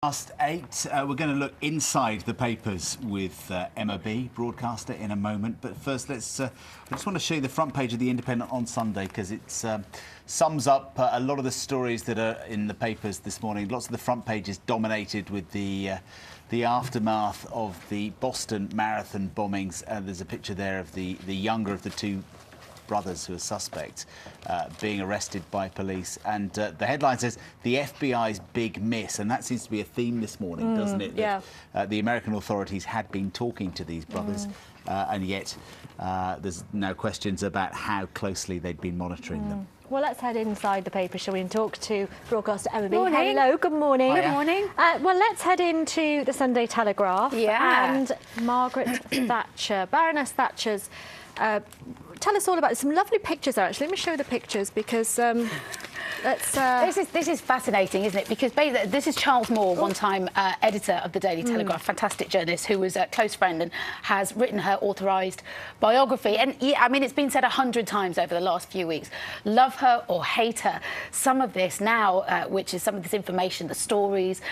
8, we're going to look inside the papers with Emma B, broadcaster, in a moment. But first, I just want to show you the front page of The Independent on Sunday, because it sums up a lot of the stories that are in the papers this morning. Lots of the front pages dominated with the aftermath of the Boston Marathon bombings. There's a picture there of the younger of the two brothers who are suspects being arrested by police, and the headline says the FBI's big miss, and that seems to be a theme this morning, doesn't it? Yeah. That, the American authorities had been talking to these brothers, and yet there's now questions about how closely they'd been monitoring them. Well, let's head inside the paper, shall we, and talk to broadcaster Emma B. Morning. Hello, good morning. Good morning. Well, let's head into the Sunday Telegraph. Yeah. And Margaret Thatcher, Baroness Thatcher's. Tell us all about it. Some lovely pictures there, actually. Let me show you the pictures, because this is fascinating, isn't it? Because basically, this is Charles Moore, one-time editor of the Daily Telegraph, fantastic journalist who was a close friend and has written her authorised biography. And yeah, I mean, it's been said 100 times over the last few weeks. Love her or hate her. Some of this now, which is some of this information, the stories,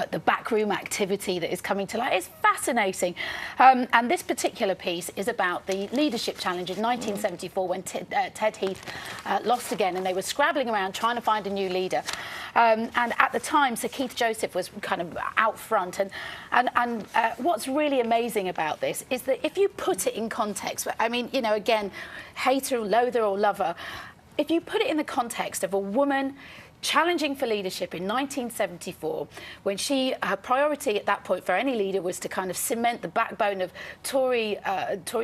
the backroom activity that is coming to light, is fascinating. And this particular piece is about the leadership challenge in 1974 when Ted Heath lost again, and they were scrabbling around trying to find a new leader. And at the time, Sir Keith Joseph was kind of out front. And what's really amazing about this is that if you put it in context, I mean, you know, again, hater, loather or lover, if you put it in the context of a woman challenging for leadership in 1974, when her priority at that point for any leader was to kind of cement the backbone of Tory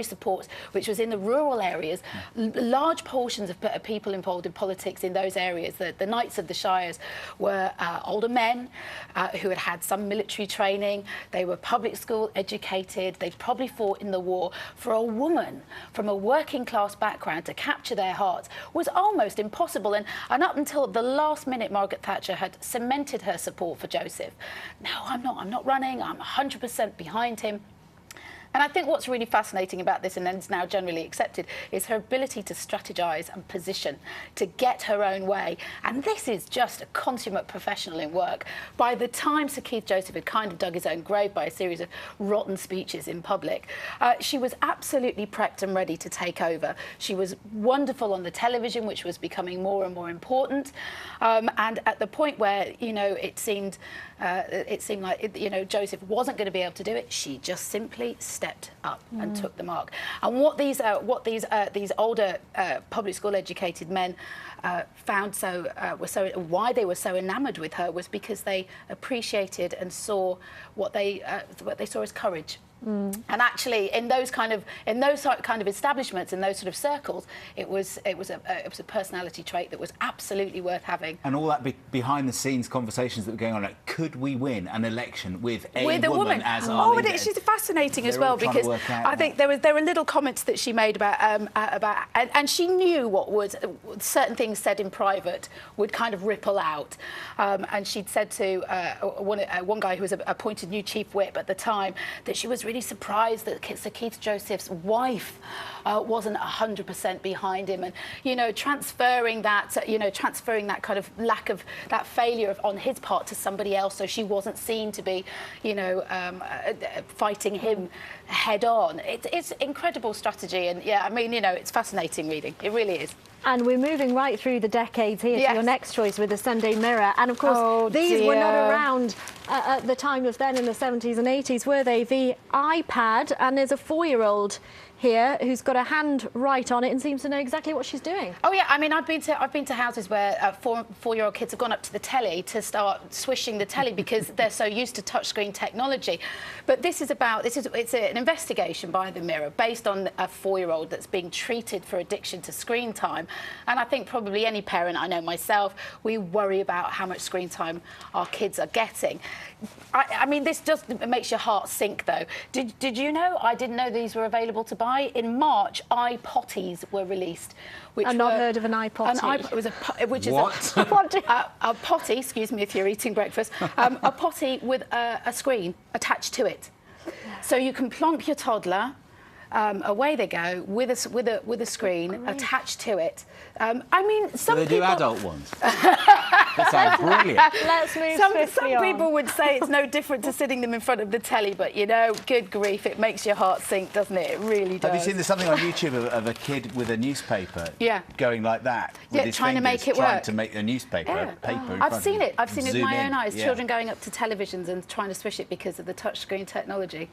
support, which was in the rural areas. Large portions of people involved in politics in those areas, the Knights of the Shires, were older men who had had some military training. They were public school educated. They'd probably fought in the war. For a woman from a working class background to capture their hearts was almost impossible. And up until the last minute, Margaret Thatcher had cemented her support for Joseph. No, I'm not running. I'm 100% behind him. And I think what's really fascinating about this, and then it's now generally accepted, is her ability to strategise and position, to get her own way. And this is just a consummate professional in work. By the time Sir Keith Joseph had kind of dug his own grave by a series of rotten speeches in public, she was absolutely prepped and ready to take over. She was wonderful on the television, which was becoming more and more important. And at the point where, you know, it seemed like, you know, Joseph wasn't going to be able to do it, she just simply stepped up and took the mark. And what these older public school educated men found why they were so enamoured with her was because they appreciated and saw what they saw as courage. And actually, in those kind of establishments, in those sort of circles, it was a personality trait that was absolutely worth having. And all that behind-the-scenes conversations that were going on, like, could we win an election with a woman as our leader? But she's fascinating as well, because I think there were little comments that she made about and she knew what was certain things said in private would kind of ripple out. And she'd said to one guy who was appointed new chief whip at the time that she was really surprised that Sir Keith Joseph's wife wasn't 100% behind him, and, you know, transferring that kind of lack of that failure on his part to somebody else, so she wasn't seen to be, you know, fighting him head on. It's incredible strategy, and yeah, I mean, you know, it's fascinating reading. It really is. And we're moving right through the decades here to your next choice with the Sunday Mirror. And of course, these were not around at the time of then in the 70s and 80s, were they? The iPad, and there's a 4-year-old here who's got a hand right on it and seems to know exactly what she's doing. Oh yeah, I mean, I've been to houses where four-year-old kids have gone up to the telly to start swishing the telly because they're so used to touchscreen technology. But it's an investigation by the Mirror based on a 4-year-old that's being treated for addiction to screen time. And I think probably any parent, I know myself, we worry about how much screen time our kids are getting. I mean, this just makes your heart sink, though. Did you know? I didn't know these were available to buy. In March, iPotties were released. I've not heard of an iPotty. A potty, excuse me if you're eating breakfast, a potty with a screen attached to it. So you can plonk your toddler away they go with a screen attached to it. I mean, some do they people do adult ones? That sounds brilliant. Let's move some people would say it's no different to sitting them in front of the telly, but you know, good grief, it makes your heart sink, doesn't it? It really does. Have you seen there's something on YouTube of a kid with a newspaper going like that? Yeah, with trying to make it trying work. to make a newspaper, a paper in I've front seen of it. I've seen it with my own eyes. Yeah. Children going up to televisions and trying to swish it because of the touchscreen technology.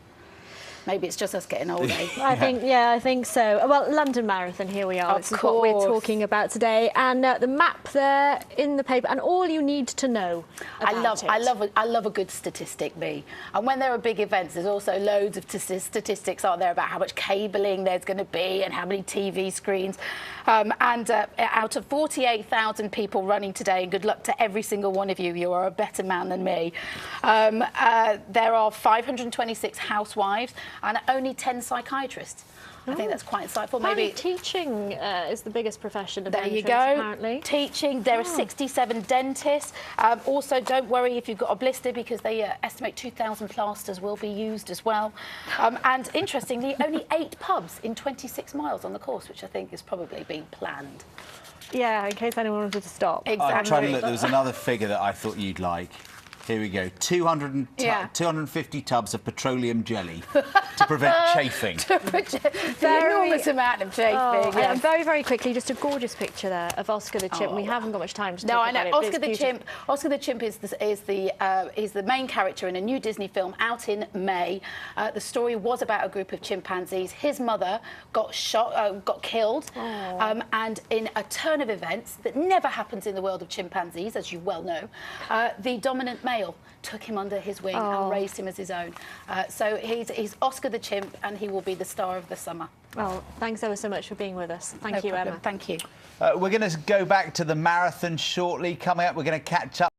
Maybe it's just us getting old, eh? I think so. Well, London Marathon, here we are. This is what we're talking about today, and the map there in the paper, and all you need to know about it. I love a good statistic, me. And when there are big events, there's also loads of statistics out there about how much cabling there's going to be and how many TV screens. Out of 48,000 people running today, and good luck to every single one of you, you are a better man than me. There are 526 housewives and only 10 psychiatrists. I think that's quite insightful. Maybe teaching is the biggest profession of entrance, apparently. Teaching. There are 67 dentists. Also, don't worry if you've got a blister, because they estimate 2,000 plasters will be used as well. And interestingly, only 8 pubs in 26 miles on the course, which I think is probably being planned. Yeah, in case anyone wanted to stop. Exactly. I'm trying to look. There was another figure that I thought you'd like. Here we go. 250 tubs of petroleum jelly to prevent chafing. The enormous amount of chafing. And very, very quickly, just a gorgeous picture there of Oscar the chimp. We haven't got much time to talk about it. Oscar the chimp is the main character in a new Disney film out in May. The story was about a group of chimpanzees. His mother got killed, and in a turn of events that never happens in the world of chimpanzees, as you well know, the dominant male took him under his wing and raised him as his own. So he's Oscar the chimp, and he will be the star of the summer. Well, thanks ever so much for being with us. Thank you, Emma. Thank you. We're going to go back to the marathon shortly. Coming up, we're going to catch up